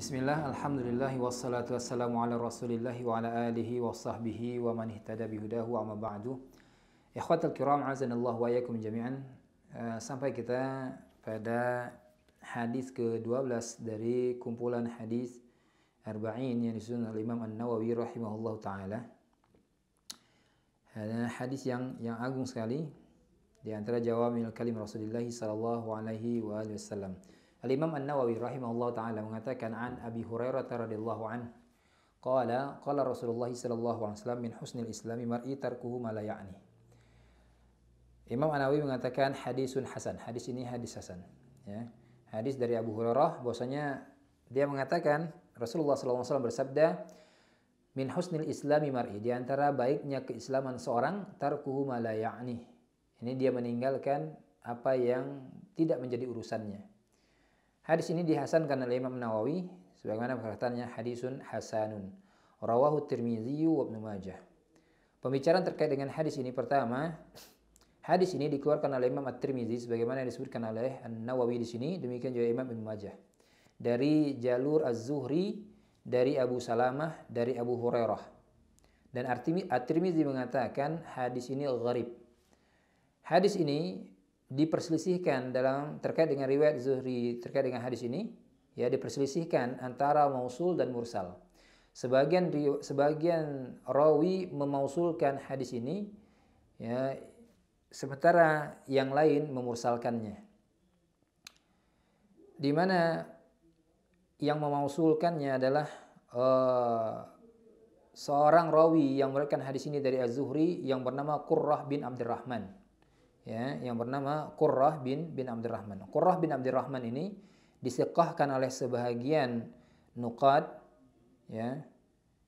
Bismillah, alhamdulillah, wassalatu wassalamu ala rasulillahi wa ala alihi wa sahbihi wa man ihtada bihudahu amma ba'du. Ikhwatal kiram, azanallahu wa iyyakum jami'an. Sampai kita pada hadis ke-12 dari kumpulan hadis Arba'in yang disusun oleh Imam An-Nawawi rahimahullahu taala. Hadis yang agung sekali di antara jawami'ul kalim Rasulullah sallallahu alaihi wasallam. Al-Imam An-Nawawi rahimahullah ta'ala mengatakan an Abi Hurairah radhiyallahu anhu qala Rasulullah sallallahu alaihi wasallam min husnil islami mar'i tarkuhu ma la ya'ni. Imam An-Nawawi mengatakan hadisun hasan. Hadis ini hadis hasan, ya. Hadis dari Abu Hurairah bahwasanya dia mengatakan Rasulullah sallallahu alaihi wasallam bersabda min husnil islami mar'i, di antara baiknya keislaman seorang tarkuhu ma la ya'ni. Ini dia meninggalkan apa yang tidak menjadi urusannya. Hadis ini dihasankan oleh Imam Nawawi sebagaimana perkataannya hadisun hasanun. Rawahu Tirmizi wa Ibnu Majah. Pembicaraan terkait dengan hadis ini, pertama, hadis ini dikeluarkan oleh Imam At-Tirmizi sebagaimana disebutkan oleh An-Nawawi di sini, demikian juga Imam Ibnu Majah. Dari jalur Az-Zuhri, dari Abu Salamah, dari Abu Hurairah. Dan At-Tirmizi mengatakan hadis ini gharib. Hadis ini diperselisihkan dalam terkait dengan riwayat Zuhri terkait dengan hadis ini, ya, diperselisihkan antara mausul dan mursal. Sebagian rawi memausulkan hadis ini, ya, sementara yang lain memursalkannya. Di mana yang memausulkannya adalah seorang rawi yang meriwayatkan hadis ini dari Az-Zuhri yang bernama Qurrah bin Abdurrahman. Ya, yang bernama Qurrah bin Abdurrahman. Qurrah bin Abdurrahman ini disiqahkan oleh sebahagian nuqad, ya.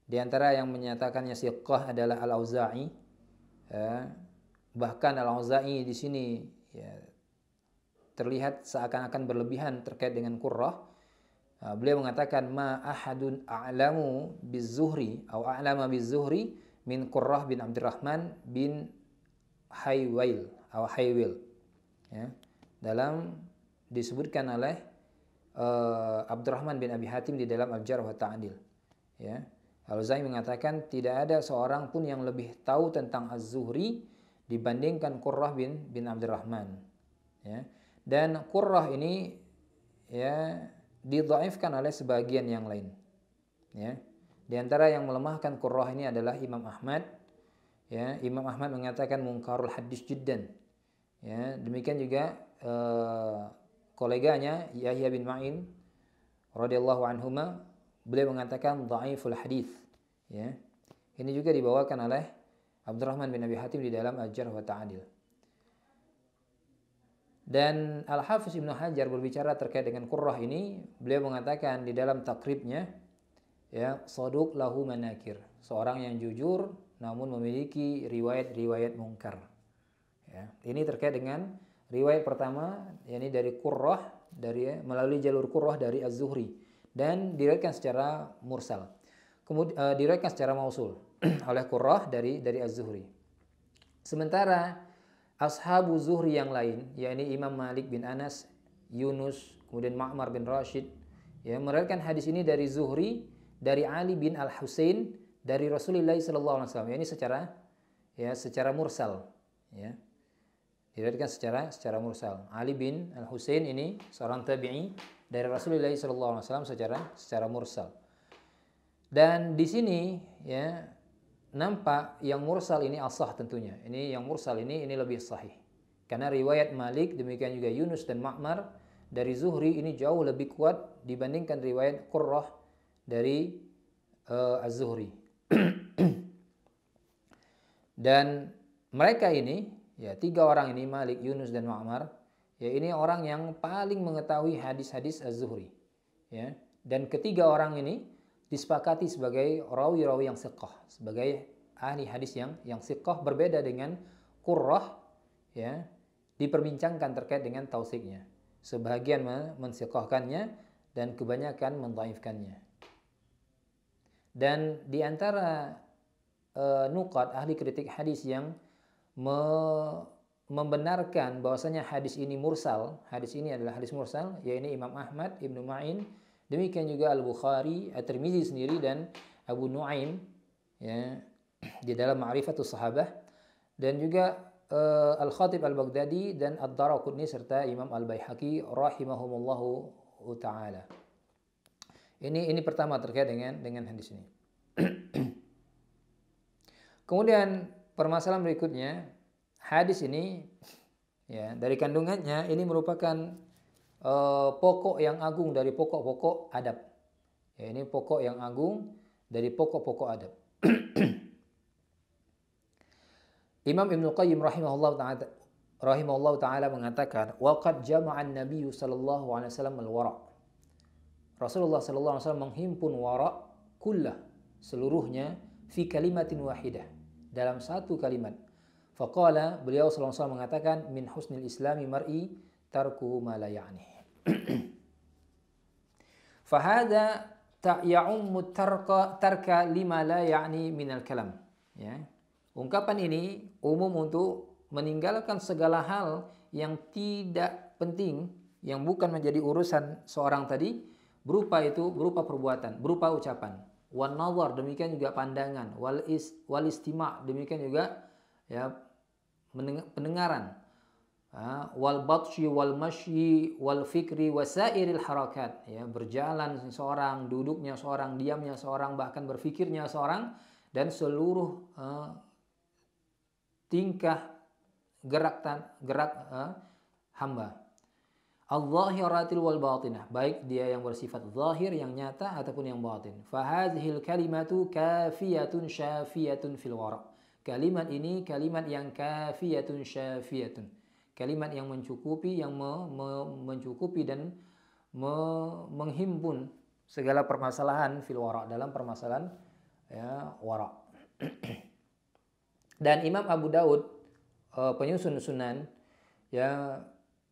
Di antara yang menyatakannya siqah adalah Al-Auza'i. Ya. Bahkan Al-Auza'i di sini, ya, terlihat seakan-akan berlebihan terkait dengan Qurrah. Beliau mengatakan ma ahadun a'lamu biz-Zuhri atau a'lama biz-Zuhri min Qurrah bin Abdurrahman bin Haywil. Ya, dalam disebutkan oleh Abdurrahman bin Abi Hatim di dalam Al-Jarh wa Ta'dil. Ya, Al-Auza'i mengatakan tidak ada seorang pun yang lebih tahu tentang Az-Zuhri dibandingkan Qurrah bin Abdurrahman. Ya, dan Qurrah ini, ya, didhaifkan oleh sebagian yang lain. Ya, di antara yang melemahkan Qurrah ini adalah Imam Ahmad. Ya, Imam Ahmad mengatakan munkarul hadis jiddan. Ya, demikian juga koleganya Yahya bin Ma'in radhiyallahu anhuma, beliau mengatakan dhaiful hadis. Ya. Ini juga dibawakan oleh Abdurrahman bin Abi Hatim di dalam Al-Jarh wa Ta'dil. Dan Al-Hafiz Ibnu Hajar berbicara terkait dengan Qurrah ini, beliau mengatakan di dalam takribnya, ya, saduq lahu manakir, seorang yang jujur namun memiliki riwayat-riwayat mungkar. Ya, ini terkait dengan riwayat pertama, yakni dari Qurrah, melalui jalur Qurrah dari Az-Zuhri, dan diriwayatkan secara mursal. Kemudian diriwayatkan secara mausul oleh Qurrah dari Az-Zuhri. Sementara ashabu Zuhri yang lain, yakni Imam Malik bin Anas, Yunus, kemudian Ma'mar bin Rashid, ya, meriwayatkan hadis ini dari Zuhri, dari Ali bin Al-Husain, dari Rasulullah sallallahu alaihi wasallam. Ini secara mursal, ya. Diriwayatkan secara mursal. Ali bin Al-Husain ini seorang tabi'i dari Rasulullah sallallahu alaihi wasallam secara mursal. Dan di sini, ya, nampak yang mursal ini as-sah tentunya. Ini yang mursal ini lebih sahih. Karena riwayat Malik demikian juga Yunus dan Ma'mar dari Zuhri ini jauh lebih kuat dibandingkan riwayat Qurrah dari Az-Zuhri. Dan mereka ini, ya, tiga orang ini, Malik, Yunus dan Ma'mar, ya, ini orang yang paling mengetahui hadis-hadis Az-Zuhri, ya. Dan ketiga orang ini disepakati sebagai rawi-rawi yang siqah, sebagai ahli hadis yang siqah, berbeda dengan Qurrah, ya, diperbincangkan terkait dengan tausiknya. Sebagian mensiqahkannya dan kebanyakan mendhaifkannya. Dan di antara nuqad ahli kritik hadis yang membenarkan bahwasanya hadis ini mursal, hadis ini adalah hadis mursal, yaitu Imam Ahmad, Ibnu Ma'in Demikian juga Al-Bukhari, At-Tirmidzi sendiri dan Abu Nuaim ya di dalam Ma'rifatus Sahabah, dan juga Al-Khatib Al-Baghdadi dan Ad-Daraqutni serta Imam Al-Baihaqi rahimahumullahu taala. Ini pertama terkait dengan hadis ini. Kemudian permasalahan berikutnya, hadis ini ya dari kandungannya ini merupakan pokok yang agung dari pokok-pokok adab. Ya, ini pokok yang agung dari pokok-pokok adab. Imam Ibnu Qayyim rahimahullah taala mengatakan, "Waqad jama'an Nabi sallallahu alaihi wasallam al-wara'." Rasulullah sallallahu alaihi wasallam menghimpun wara' kullah, seluruhnya fi kalimatin wahidah, dalam satu kalimat. Faqala, beliau sallallahu alaihi wasallam mengatakan, "Min husnil islami mar'i tarku ma la ya'ni." Fahada ya'ummu tarka lima la ya'ni minal kalam. Ya. Ungkapan ini umum untuk meninggalkan segala hal yang tidak penting, yang bukan menjadi urusan seorang tadi, berupa perbuatan, berupa ucapan. Wan nazar, demikian juga pandangan. Wal istima', demikian juga ya pendengaran. Wal batshi wal masyi wal fikri wasairil harakat, ya, berjalan seseorang, duduknya seorang, diamnya seorang, bahkan berfikirnya seorang, dan seluruh tingkah gerak hamba. Al-zahiratil wal batinah, baik dia yang bersifat zahir, yang nyata, ataupun yang batin. Fahadhil kalimatu kafiyatun syafiyatun fil wara'. Kalimat ini kalimat yang kafiyatun syafiyatun. Kalimat yang mencukupi, yang mencukupi dan menghimpun segala permasalahan fil wara', dalam permasalahan ya wara'. Dan Imam Abu Daud, penyusun sunan, ya,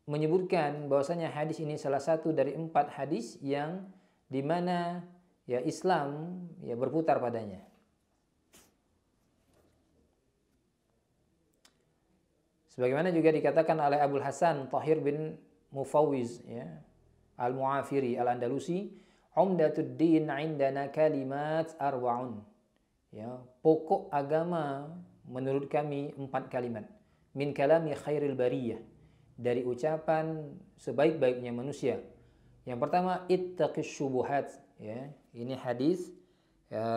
menyebutkan bahwasanya hadis ini salah satu dari 4 hadis yang dimana ya Islam ya berputar padanya. Sebagaimana juga dikatakan oleh Abul Hasan Tahir bin Mufawwiz, ya, Al-Mu'afiri Al-Andalusi, "Umdatud din 'indana kalimat arba'un." Ya, pokok agama menurut kami 4 kalimat. Min kalami khairil bariyah, dari ucapan sebaik-baiknya manusia. Yang pertama, ittaqis syubuhat, ya. Ini hadis ya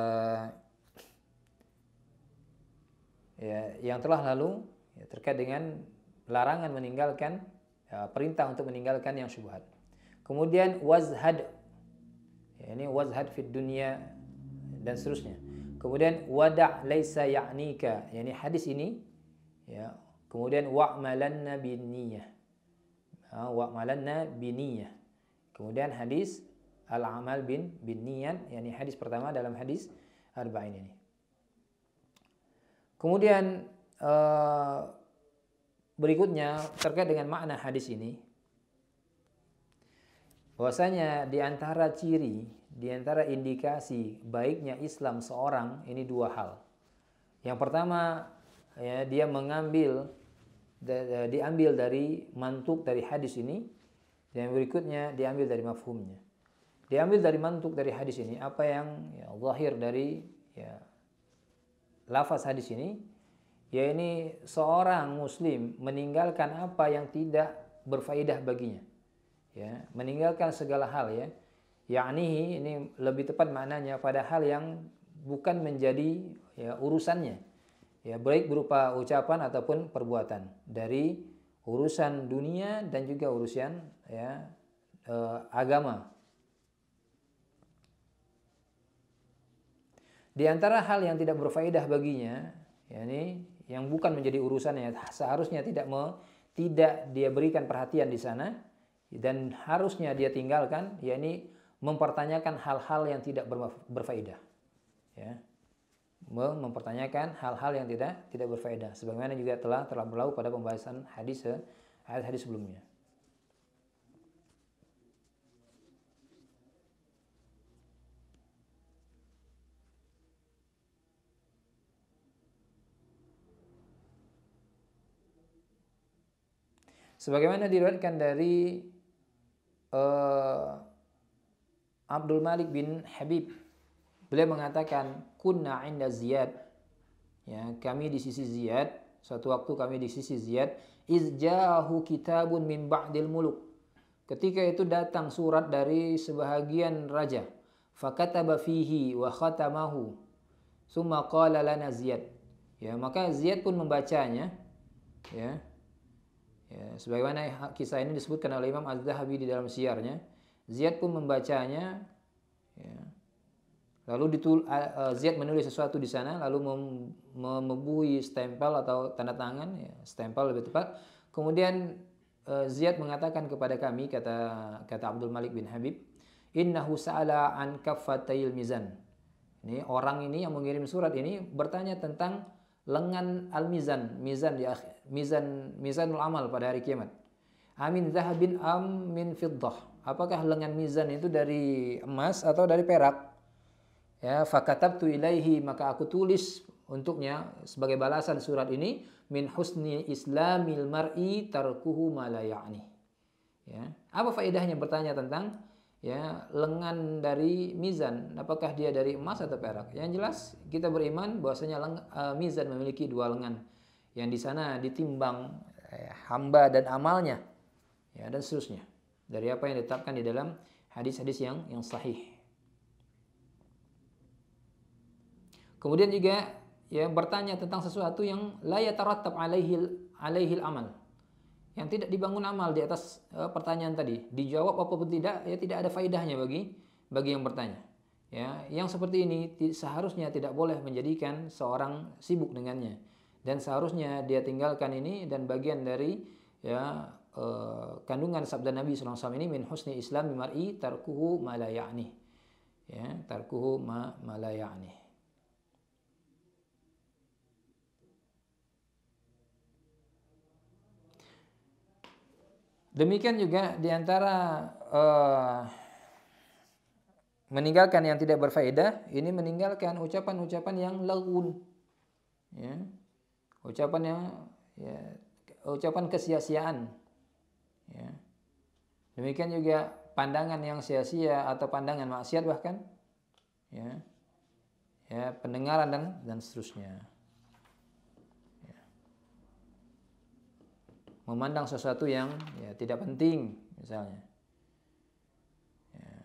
yang telah lalu, ya, terkait dengan larangan meninggalkan, ya, perintah untuk meninggalkan yang syubhat. Kemudian wazhad, ya, ini wazhad fid dunya dan seterusnya. Kemudian wada' laisa ya'nika, yani hadis ini, ya. Kemudian wa'malanna binniyah, wa'malanna binniyah. Kemudian hadis al-amal bin niyat, yani hadis pertama dalam hadis arba'in ini. Kemudian berikutnya terkait dengan makna hadis ini, bahwasanya di antara ciri, di antara indikasi baiknya Islam seorang ini 2 hal. Yang pertama, ya, dia diambil dari mantuk dari hadis ini, dan berikutnya diambil dari mafhumnya. Diambil dari mantuk dari hadis ini, apa yang ya, zahir dari ya lafaz hadis ini, ya, ini seorang muslim meninggalkan apa yang tidak berfaedah baginya, ya, meninggalkan segala hal, ya, yakni ini lebih tepat maknanya pada hal yang bukan menjadi ya urusannya, ya, baik berupa ucapan ataupun perbuatan, dari urusan dunia dan juga urusan ya agama. Di antara hal yang tidak berfaedah baginya, yakni yang bukan menjadi urusannya, seharusnya tidak dia berikan perhatian di sana, dan harusnya dia tinggalkan, yakni mempertanyakan hal-hal yang tidak berfaedah, ya, mempertanyakan hal-hal yang tidak berfaedah, sebagaimana juga telah berlalu pada pembahasan hadis sebelumnya. Sebagaimana diriwayatkan dari Abdul Malik bin Habib, beliau mengatakan kunna 'inda Ziyad, ya, kami di sisi Ziyad, suatu waktu kami di sisi Ziyad, izjahu kitabun min ba'dil muluk, ketika itu datang surat dari sebahagian raja, fakataba fihi wa khatamahu summa qala lana Ziyad, ya, maka Ziyad pun membacanya, ya, ya, sebagaimana kisah ini disebutkan oleh Imam Az-Zahabi di dalam syiarnya. Ziyad pun membacanya, ya. Lalu Ziyad menulis sesuatu di sana, lalu membubuhi stempel atau tanda tangan, ya, stempel lebih tepat. Kemudian Ziyad mengatakan kepada kami, kata Abdul Malik bin Habib, innahu sa'ala an kaffatayil mizan. Ini orang ini yang mengirim surat ini bertanya tentang lengan al-mizan, mizanul amal pada hari kiamat. Amin zahabin am min fiddah. Apakah lengan mizan itu dari emas atau dari perak? Ya, fakatabtu ilaihi, maka aku tulis untuknya sebagai balasan surat ini, min husni islamil mar'i tarkuhu ma la ya'ni. Ya, apa faedahnya bertanya tentang, ya, lengan dari mizan, apakah dia dari emas atau perak? Yang jelas kita beriman bahwasanya mizan memiliki dua lengan, yang di sana ditimbang hamba dan amalnya, ya, dan seterusnya, dari apa yang ditetapkan di dalam hadis-hadis yang sahih. Kemudian juga, ya, bertanya tentang sesuatu yang la yatarattab alaihil amal, yang tidak dibangun amal di atas pertanyaan tadi. Dijawab apapun tidak, ya, tidak ada faedahnya bagi yang bertanya. Ya, yang seperti ini seharusnya tidak boleh menjadikan seorang sibuk dengannya, dan seharusnya dia tinggalkan ini, dan bagian dari, ya, kandungan sabda Nabi SAW ini, min husni islami mar'i tarkuhu ma la ya'ni, ya, tarkuhu ma la ya'ni. Demikian juga diantara meninggalkan yang tidak berfaedah, ini meninggalkan ucapan-ucapan yang lagun, ya, ucapan yang, ya, ucapan kesia-siaan, ya. Demikian juga pandangan yang sia-sia atau pandangan maksiat bahkan, ya, ya, pendengaran dan seterusnya. Memandang sesuatu yang, ya, tidak penting misalnya, ya.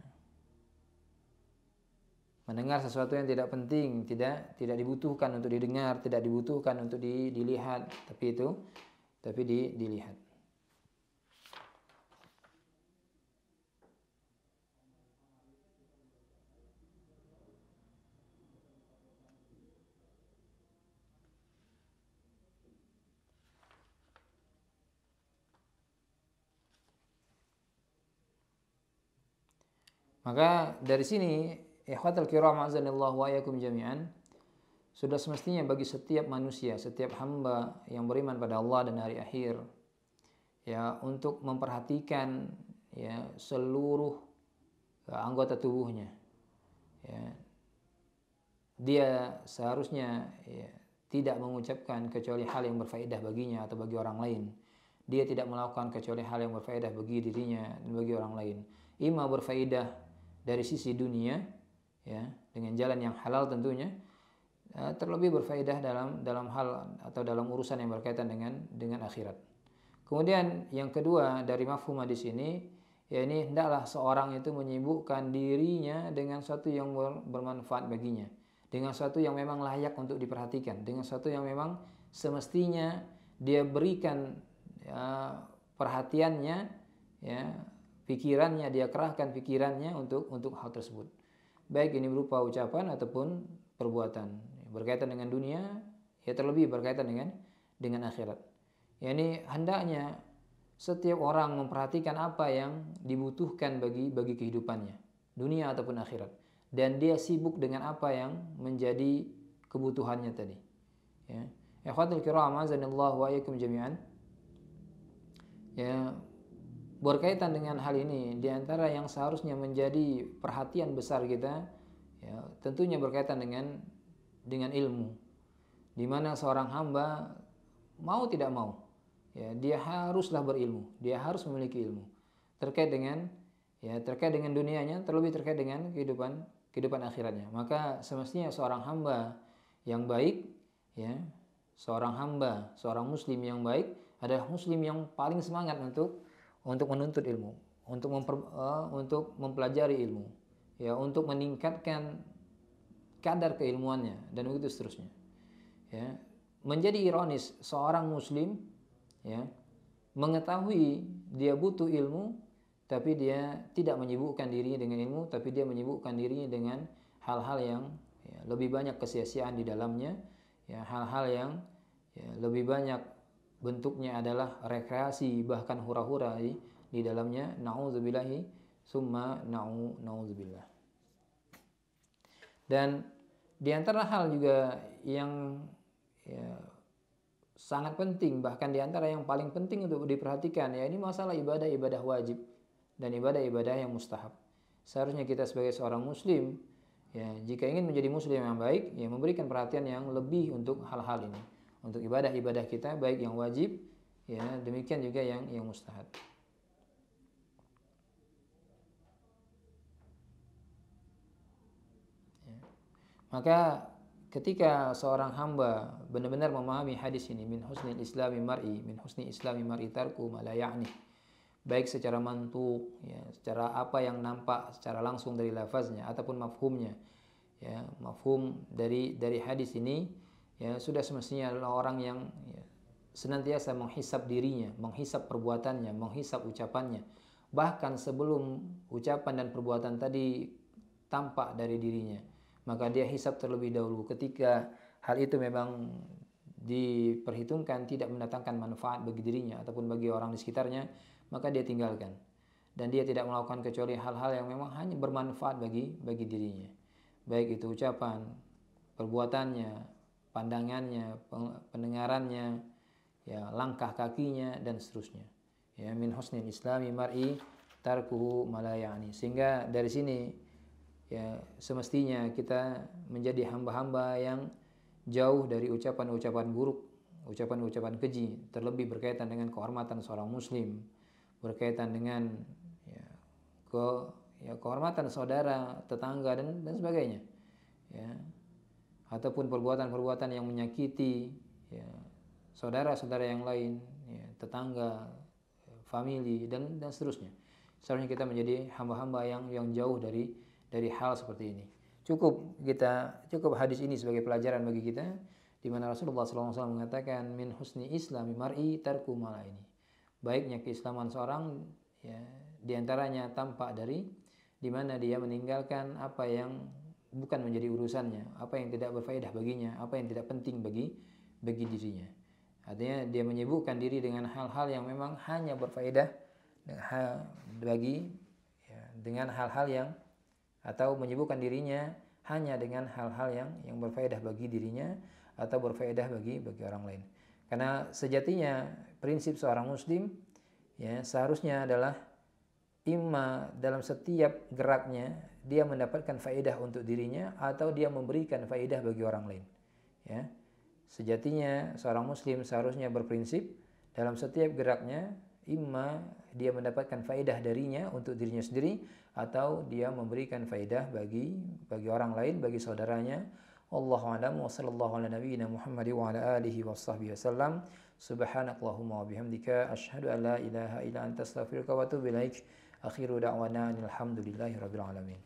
Mendengar sesuatu yang tidak penting, tidak dibutuhkan untuk didengar, tidak dibutuhkan untuk dilihat, tapi dilihat. Maka dari sini, ikhwatal kiram azanillahu wa iyyakum jami'an, sudah semestinya bagi setiap manusia, setiap hamba yang beriman pada Allah dan hari akhir, ya, untuk memperhatikan, ya, seluruh anggota tubuhnya, ya. Dia seharusnya, ya, tidak mengucapkan kecuali hal yang berfaedah baginya atau bagi orang lain. Dia tidak melakukan kecuali hal yang berfaedah bagi dirinya dan bagi orang lain. Ima berfaedah dari sisi dunia, ya, dengan jalan yang halal tentunya, terlebih berfaedah dalam hal atau dalam urusan yang berkaitan dengan akhirat. Kemudian yang kedua dari mafhum hadis ini, ya, ini hendaklah seorang itu menyibukkan dirinya dengan sesuatu yang bermanfaat baginya, dengan sesuatu yang memang layak untuk diperhatikan, dengan sesuatu yang memang semestinya dia berikan, ya, perhatiannya, ya, pikirannya, dia kerahkan pikirannya untuk hal tersebut, baik ini berupa ucapan ataupun perbuatan, berkaitan dengan dunia, ya, terlebih berkaitan dengan akhirat. Ya, ini hendaknya setiap orang memperhatikan apa yang dibutuhkan bagi kehidupannya, dunia ataupun akhirat, dan dia sibuk dengan apa yang menjadi kebutuhannya tadi, ya. Ikhwatul kiram azanillahu wa iyyakum jami'an, ya, berkaitan dengan hal ini, di antara yang seharusnya menjadi perhatian besar kita, ya, tentunya berkaitan dengan ilmu, di mana seorang hamba mau tidak mau, ya, dia haruslah berilmu, dia harus memiliki ilmu terkait dengan, ya terkait dengan dunianya, terlebih terkait dengan kehidupan akhiratnya. Maka semestinya seorang hamba yang baik, ya, seorang muslim yang baik adalah muslim yang paling semangat untuk menuntut ilmu, untuk mempelajari ilmu, ya, untuk meningkatkan kadar keilmuannya dan begitu seterusnya. Ya, menjadi ironis seorang muslim, ya, mengetahui dia butuh ilmu, tapi dia tidak menyibukkan dirinya dengan ilmu, tapi dia menyibukkan dirinya dengan hal-hal yang, ya, lebih banyak kesia-siaan di dalamnya, ya, hal-hal yang, ya, lebih banyak bentuknya adalah rekreasi bahkan hura-hura di dalamnya. Nauzubillahi summa nauzubillah. Dan di antara hal juga yang, ya, sangat penting, bahkan di antara yang paling penting untuk diperhatikan, ya, ini masalah ibadah-ibadah wajib dan ibadah-ibadah yang mustahab. Seharusnya kita sebagai seorang muslim, ya, jika ingin menjadi muslim yang baik, ya, memberikan perhatian yang lebih untuk hal-hal ini, untuk ibadah-ibadah kita, baik yang wajib, ya, demikian juga yang mustahab. Ya. Maka ketika seorang hamba benar-benar memahami hadis ini, min husni islami mar'i tarku ma la ya'ni, baik secara mantuk, ya, secara apa yang nampak secara langsung dari lafaznya ataupun mafhumnya, ya, mafhum dari hadis ini, ya, sudah semestinya adalah orang yang, ya, senantiasa menghisap dirinya, menghisap perbuatannya, menghisap ucapannya, bahkan sebelum ucapan dan perbuatan tadi tampak dari dirinya, maka dia hisap terlebih dahulu. Ketika hal itu memang diperhitungkan tidak mendatangkan manfaat bagi dirinya ataupun bagi orang di sekitarnya, maka dia tinggalkan, dan dia tidak melakukan kecuali hal-hal yang memang hanya bermanfaat bagi dirinya, baik itu ucapan, perbuatannya, pandangannya, pendengarannya, ya, langkah kakinya dan seterusnya. Ya, min husnil islami mar'i tarkuhu ma la ya'ni. Sehingga dari sini, ya, semestinya kita menjadi hamba-hamba yang jauh dari ucapan-ucapan buruk, ucapan-ucapan keji, terlebih berkaitan dengan kehormatan seorang muslim, berkaitan dengan, ya, kehormatan saudara, tetangga dan sebagainya, ya, ataupun perbuatan-perbuatan yang menyakiti, ya, saudara-saudara yang lain, ya, tetangga, famili dan seterusnya. Seharusnya kita menjadi hamba-hamba yang jauh dari hal seperti ini. Cukup hadis ini sebagai pelajaran bagi kita, di mana Rasulullah SAW mengatakan min husni islami mar'i tarku ma la ini. Baiknya keislaman seorang, ya, diantaranya tampak dari di mana dia meninggalkan apa yang bukan menjadi urusannya, apa yang tidak berfaedah baginya, apa yang tidak penting bagi dirinya. Artinya dia menyibukkan diri dengan hal-hal yang memang hanya berfaedah dengan hal-hal yang, atau menyibukkan dirinya hanya dengan hal-hal yang berfaedah bagi dirinya atau berfaedah bagi orang lain. Karena sejatinya prinsip seorang muslim, ya, seharusnya adalah imma dalam setiap geraknya dia mendapatkan faedah untuk dirinya atau dia memberikan faedah bagi orang lain. Ya. Sejatinya seorang muslim seharusnya berprinsip dalam setiap geraknya, imma dia mendapatkan faedah darinya untuk dirinya sendiri atau dia memberikan faedah bagi orang lain, bagi saudaranya. Wallahu a'lam wa sallallahu ala nabiyyina Muhammad wa ala alihi washabbihi wasallam. Subhanakallahumma wa bihamdika asyhadu an la ilaha illa anta astaghfiruka wa atubu ilaik. Akhiru da'wana alhamdulillahi rabbil alamin.